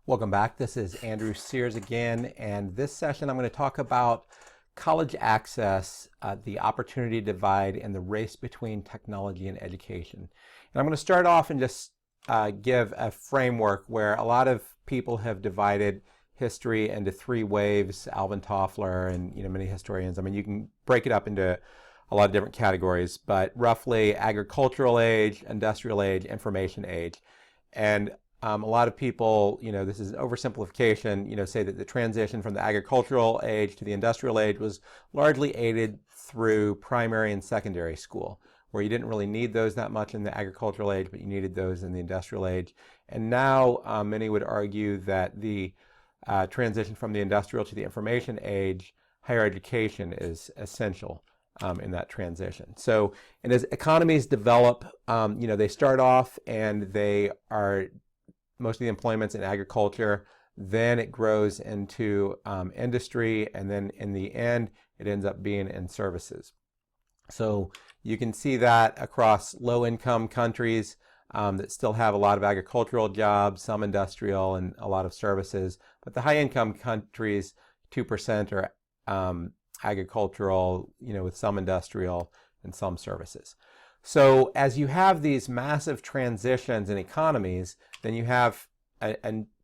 Welcome back. This is Andrew Sears again, and this session I'm going to talk about college access, the opportunity divide, and the race between technology and education. And I'm going to start off and just give a framework where a lot of people have divided history into three waves, Alvin Toffler and many historians. I mean, you can break it up into a lot of different categories, but roughly agricultural age, industrial age, information age. And a lot of people, this is an oversimplification, say that the transition from the agricultural age to the industrial age was largely aided through primary and secondary school, where you didn't really need those that much in the agricultural age, but you needed those in the industrial age. And now many would argue that the transition from the industrial to the information age, higher education is essential in that transition. So, and as economies develop, they start off and they are most of the employment's in agriculture, then it grows into industry, and then in the end, it ends up being in services. So you can see that across low-income countries that still have a lot of agricultural jobs, some industrial, and a lot of services. But the high-income countries, 2% are agricultural, with some industrial and some services. So as you have these massive transitions in economies, then you have a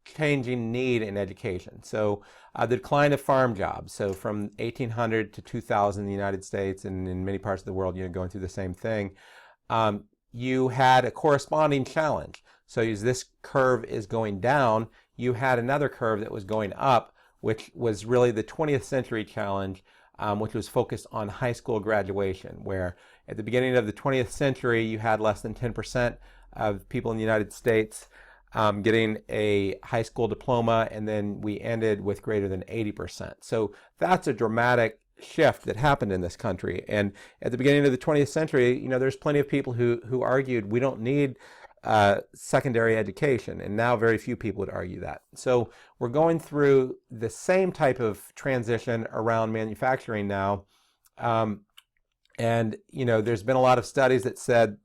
changing need in education. So the decline of farm jobs. So from 1800 to 2000 in the United States and in many parts of the world, going through the same thing, you had a corresponding challenge. So as this curve is going down, you had another curve that was going up, which was really the 20th century challenge, which was focused on high school graduation, where at the beginning of the 20th century, you had less than 10% of people in the United States getting a high school diploma, and then we ended with greater than 80%. So that's a dramatic shift that happened in this country. And at the beginning of the 20th century, there's plenty of people who argued we don't need secondary education, and now very few people would argue that. So we're going through the same type of transition around manufacturing now, and there's been a lot of studies that said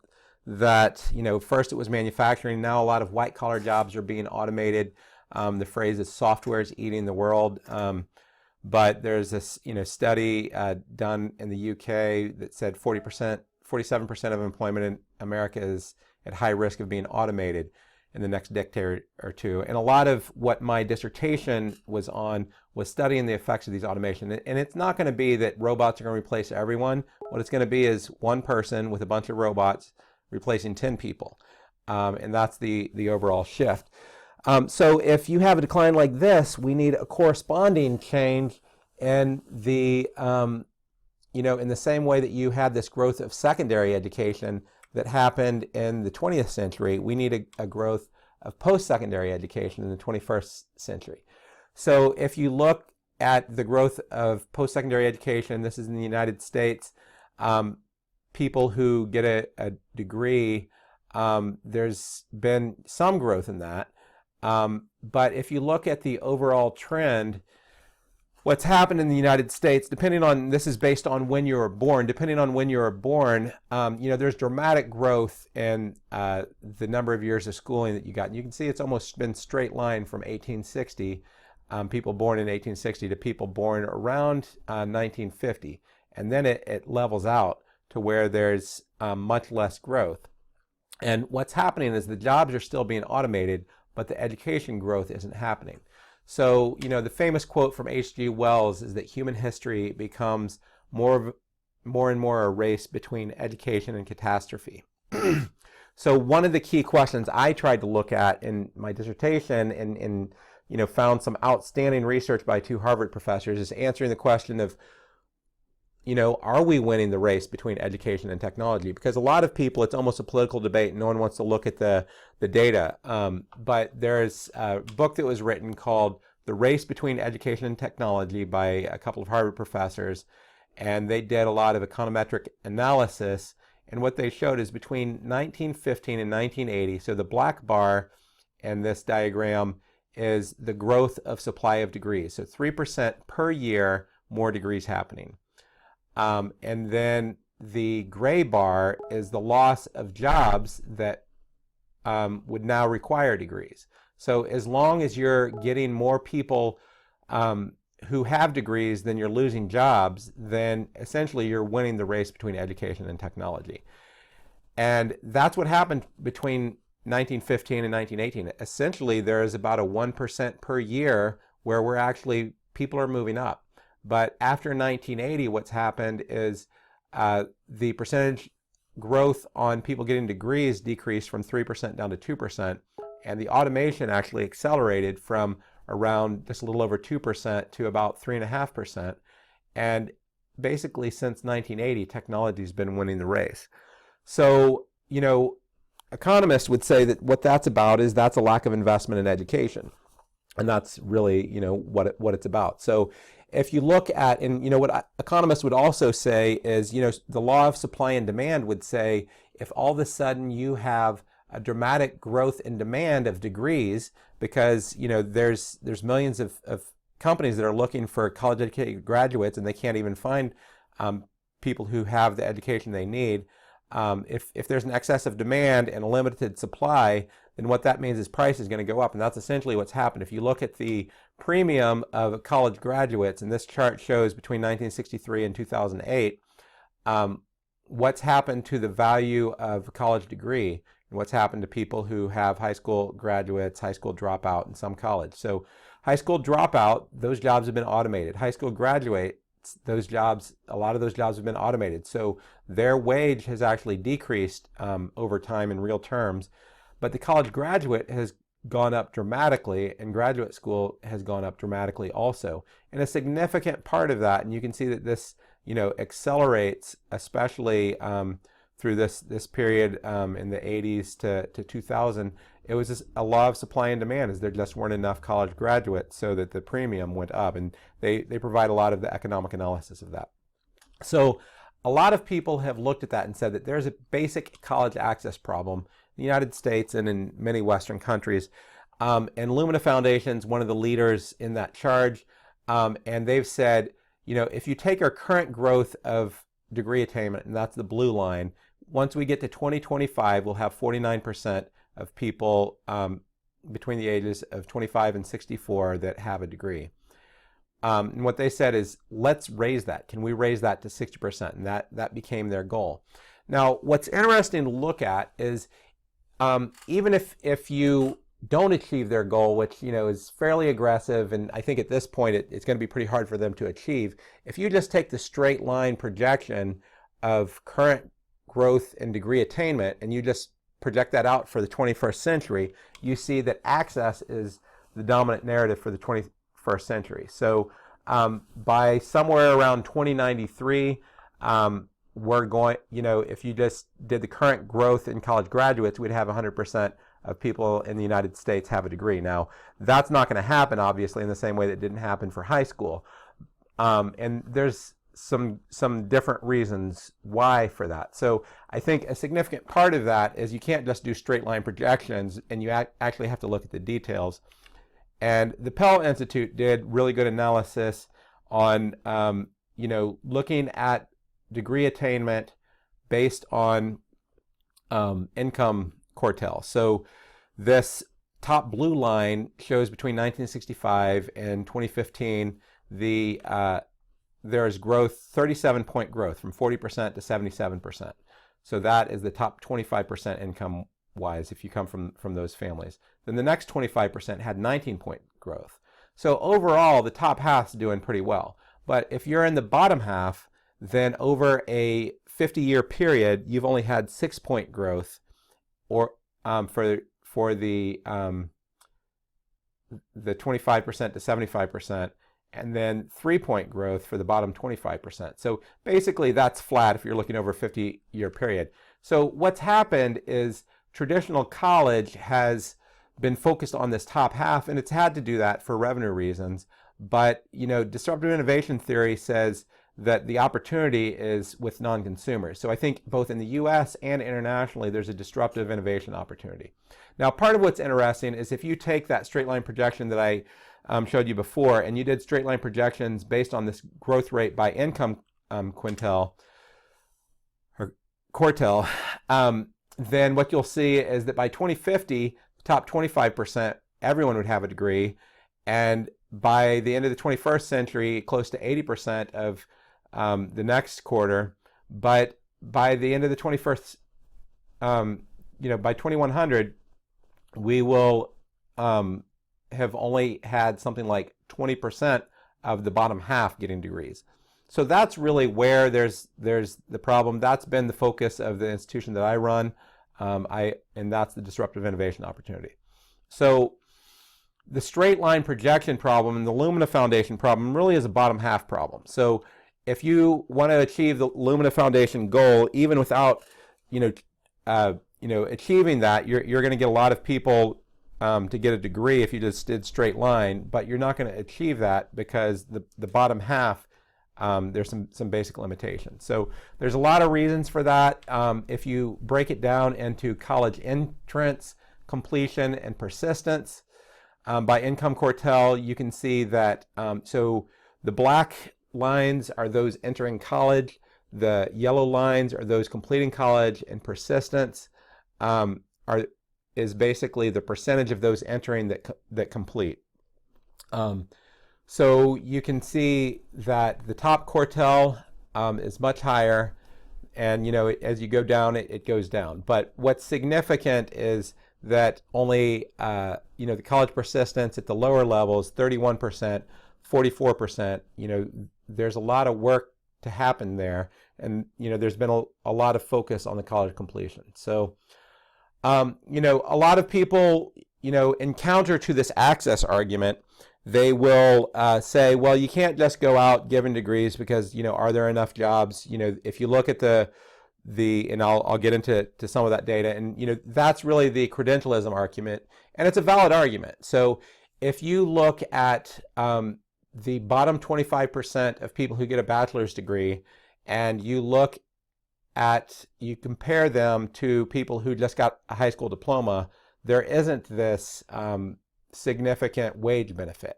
that first it was manufacturing, now a lot of white collar jobs are being automated. The phrase is software is eating the world, but there's this study done in the UK that said 47% of employment in America is at high risk of being automated in the next decade or two. And a lot of what my dissertation was on was studying the effects of these automation. And it's not going to be that robots are going to replace everyone. What it's going to be is one person with a bunch of robots replacing 10 people. And that's the overall shift. So if you have a decline like this, we need a corresponding change in the, in the same way that you had this growth of secondary education that happened in the 20th century, we need a growth of post-secondary education in the 21st century. So if you look at the growth of post-secondary education, this is in the United States, people who get a degree, there's been some growth in that. But if you look at the overall trend, what's happened in the United States, depending on, this is based on when you were born, there's dramatic growth in the number of years of schooling that you got. And you can see it's almost been straight line from 1860, people born in 1860 to people born around 1950. And then it levels out to where there's much less growth. And what's happening is the jobs are still being automated, but the education growth isn't happening. So, the famous quote from H.G. Wells is that human history becomes more and more a race between education and catastrophe. So one of the key questions I tried to look at in my dissertation and found some outstanding research by two Harvard professors is answering the question of, are we winning the race between education and technology? Because a lot of people, it's almost a political debate. No one wants to look at the data. But there's a book that was written called The Race Between Education and Technology by a couple of Harvard professors. And they did a lot of econometric analysis. And what they showed is between 1915 and 1980, so the black bar in this diagram is the growth of supply of degrees. So 3% per year more degrees happening. And then the gray bar is the loss of jobs that would now require degrees. So as long as you're getting more people who have degrees than you're losing jobs, then essentially you're winning the race between education and technology. And that's what happened between 1915 and 1918. Essentially, there is about a 1% per year where people are moving up. But after 1980, what's happened is the percentage growth on people getting degrees decreased from 3% down to 2%, and the automation actually accelerated from around just a little over 2% to about 3.5%. And basically since 1980, technology's been winning the race. So, economists would say that what that's about is that's a lack of investment in education. And that's really, what it's about. So if you look at, and what economists would also say is, the law of supply and demand would say if all of a sudden you have a dramatic growth in demand of degrees because, there's millions of companies that are looking for college educated graduates and they can't even find people who have the education they need. If there's an excess of demand and a limited supply, then what that means is price is going to go up, and that's essentially what's happened. If you look at the premium of college graduates, and this chart shows between 1963 and 2008, what's happened to the value of a college degree and what's happened to people who have high school graduates, high school dropout, and some college. So high school dropout, those jobs have been automated. High school graduate, those jobs, a lot of those jobs have been automated. So their wage has actually decreased over time in real terms, but the college graduate has gone up dramatically, and graduate school has gone up dramatically also. And a significant part of that, and you can see that this, accelerates, especially through this period in the 80s to 2000. It was just a law of supply and demand, as there just weren't enough college graduates, so that the premium went up, and they provide a lot of the economic analysis of that. So a lot of people have looked at that and said that there's a basic college access problem in the United States and in many Western countries. And Lumina Foundation's one of the leaders in that charge. And they've said, if you take our current growth of degree attainment, and that's the blue line, once we get to 2025, we'll have 49% of people between the ages of 25 and 64 that have a degree. And what they said is, let's raise that. Can we raise that to 60%? And that became their goal. Now, what's interesting to look at is even if you don't achieve their goal, which is fairly aggressive, and I think at this point it's going to be pretty hard for them to achieve. If you just take the straight line projection of current growth and degree attainment, and you just project that out for the 21st century, you see that access is the dominant narrative for the 21st century. So by somewhere around 2093, we're going, if you just did the current growth in college graduates, we'd have 100% of people in the United States have a degree. Now, that's not going to happen, obviously, in the same way that didn't happen for high school. And there's some different reasons why for that. So I think a significant part of that is you can't just do straight line projections, and you actually have to look at the details. And the Pell Institute did really good analysis on, looking at degree attainment based on income quartile. So this top blue line shows between 1965 and 2015 there is growth, 37-point growth from 40% to 77%. So that is the top 25% income wise if you come from those families. Then the next 25% had 19-point growth. So overall, the top half's doing pretty well. But if you're in the bottom half, then over a 50-year period, you've only had 6-point growth, or for the 25% to 75%, and then 3-point growth for the bottom 25%. So basically, that's flat if you're looking over a 50-year period. So what's happened is traditional college has been focused on this top half, and it's had to do that for revenue reasons. But disruptive innovation theory says that the opportunity is with non-consumers. So I think both in the US and internationally, there's a disruptive innovation opportunity. Now, part of what's interesting is if you take that straight line projection that I showed you before, and you did straight line projections based on this growth rate by income quintile, or quartile, then what you'll see is that by 2050, the top 25% everyone would have a degree, and by the end of the 21st century, close to 80% of the next quarter. But by the end of the 21st, by 2100, we will have only had something like 20% of the bottom half getting degrees. So that's really where there's the problem. That's been the focus of the institution that I run, and that's the disruptive innovation opportunity. So the straight line projection problem and the Lumina Foundation problem really is a bottom half problem. So if you want to achieve the Lumina Foundation goal, even without achieving that, you're going to get a lot of people to get a degree if you just did straight line, but you're not going to achieve that because the bottom half, there's some basic limitations. So there's a lot of reasons for that. If you break it down into college entrance, completion, and persistence, by income quartile, you can see that, so the black lines are those entering college, the yellow lines are those completing college, and persistence is basically the percentage of those entering that complete. So you can see that the top quartile is much higher, and as you go down, it goes down. But what's significant is that only the college persistence at the lower levels, 31%, 44%. There's a lot of work to happen there, and there's been a lot of focus on the college completion. So a lot of people in counter to this access argument, they will say, well, you can't just go out giving degrees because are there enough jobs? If you look at and I'll get into some of that data, and that's really the credentialism argument, and it's a valid argument. So if you look at the bottom 25% of people who get a bachelor's degree, and you compare them to people who just got a high school diploma, there isn't this significant wage benefit.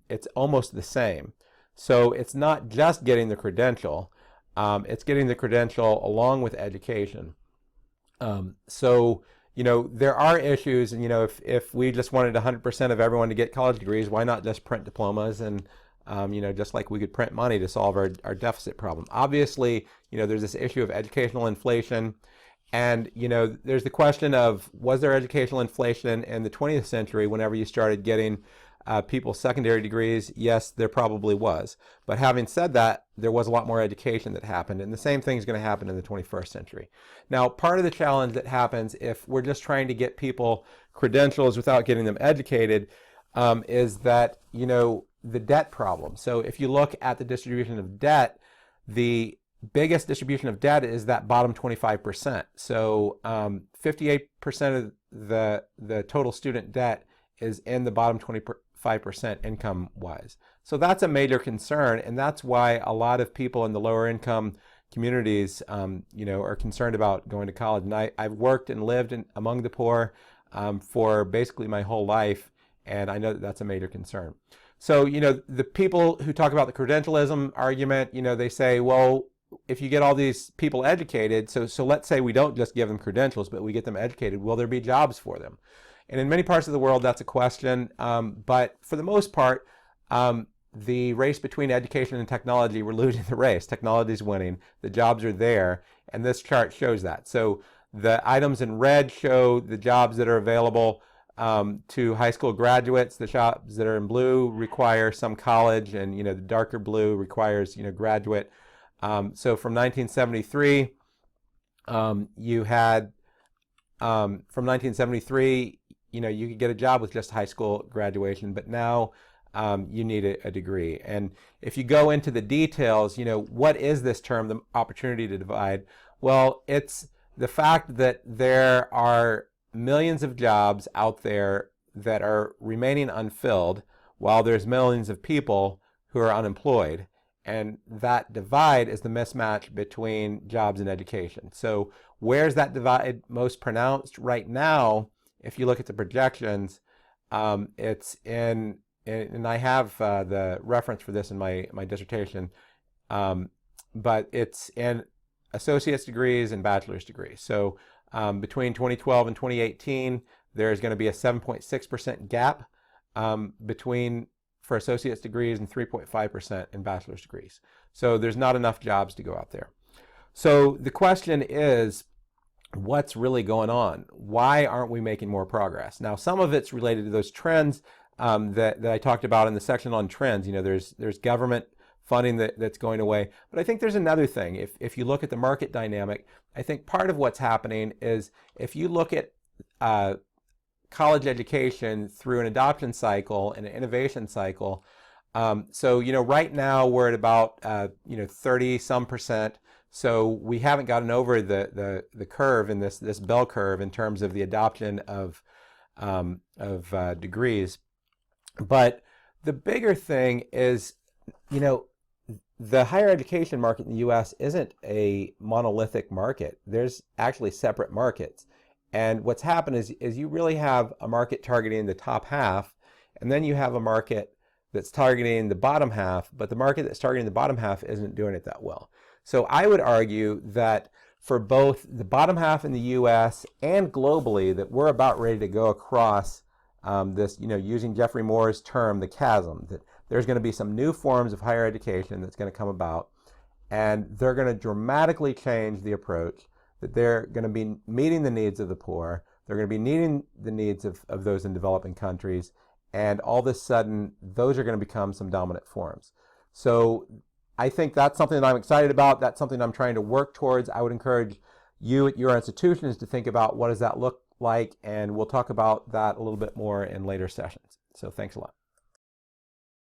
It's almost the same. So it's not just getting the credential, it's getting the credential along with education. So there are issues, and if we just wanted 100% of everyone to get college degrees, why not just print diplomas, and just like we could print money to solve our deficit problem. Obviously, there's this issue of educational inflation, and there's the question of, was there educational inflation in the 20th century whenever you started getting people secondary degrees? Yes, there probably was. But having said that, there was a lot more education that happened, and the same thing is going to happen in the 21st century. Now, part of the challenge that happens if we're just trying to get people credentials without getting them educated is that, the debt problem. So if you look at the distribution of debt, the biggest distribution of debt is that bottom 25%. So 58% of the total student debt is in the bottom 25% income-wise. So that's a major concern, and that's why a lot of people in the lower income communities, are concerned about going to college. And I've worked and lived among the poor for basically my whole life, and I know that that's a major concern. So, the people who talk about the credentialism argument, they say, well, if you get all these people educated, so let's say we don't just give them credentials, but we get them educated, will there be jobs for them? And in many parts of the world, that's a question. But for the most part, the race between education and technology, we're losing the race. Technology is winning. The jobs are there. And this chart shows that. So the items in red show the jobs that are available to high school graduates. The jobs that are in blue require some college, and the darker blue requires graduate. So from 1973, you had from 1973, you could get a job with just high school graduation, but now you need a degree. And if you go into the details, what is this term, the opportunity to divide? Well, it's the fact that there are millions of jobs out there that are remaining unfilled, while there's millions of people who are unemployed. And that divide is the mismatch between jobs and education. So where's that divide most pronounced right now? If you look at the projections, it's in, and I have the reference for this in my dissertation, but it's in associate's degrees and bachelor's degrees. So between 2012 and 2018, there's going to be a 7.6% gap for associate's degrees and 3.5% in bachelor's degrees. So there's not enough jobs to go out there. So the question is, what's really going on? Why aren't we making more progress? Now, some of it's related to those trends that I talked about in the section on trends. You know, there's government funding that's going away. But I think there's another thing. If you look at the market dynamic, I think part of what's happening is if you look at college education through an adoption cycle and an innovation cycle, so, you know, right now we're at about, 30-some%. So we haven't gotten over the curve in this bell curve in terms of the adoption of degrees. But the bigger thing is, you know, the higher education market in the U.S. isn't a monolithic market. There's actually separate markets. And what's happened is you really have a market targeting the top half, and then you have a market that's targeting the bottom half, but the market that's targeting the bottom half isn't doing it that well. So I would argue that for both the bottom half in the U.S. and globally, that we're about ready to go across this, you know, using Jeffrey Moore's term, the chasm, that there's going to be some new forms of higher education that's going to come about, and they're going to dramatically change the approach, that they're going to be meeting the needs of the poor, they're going to be meeting the needs of those in developing countries, and all of a sudden, those are going to become some dominant forms. So I think that's something that I'm excited about. That's something I'm trying to work towards. I would encourage you at your institutions to think about what does that look like, and we'll talk about that a little bit more in later sessions. So thanks a lot.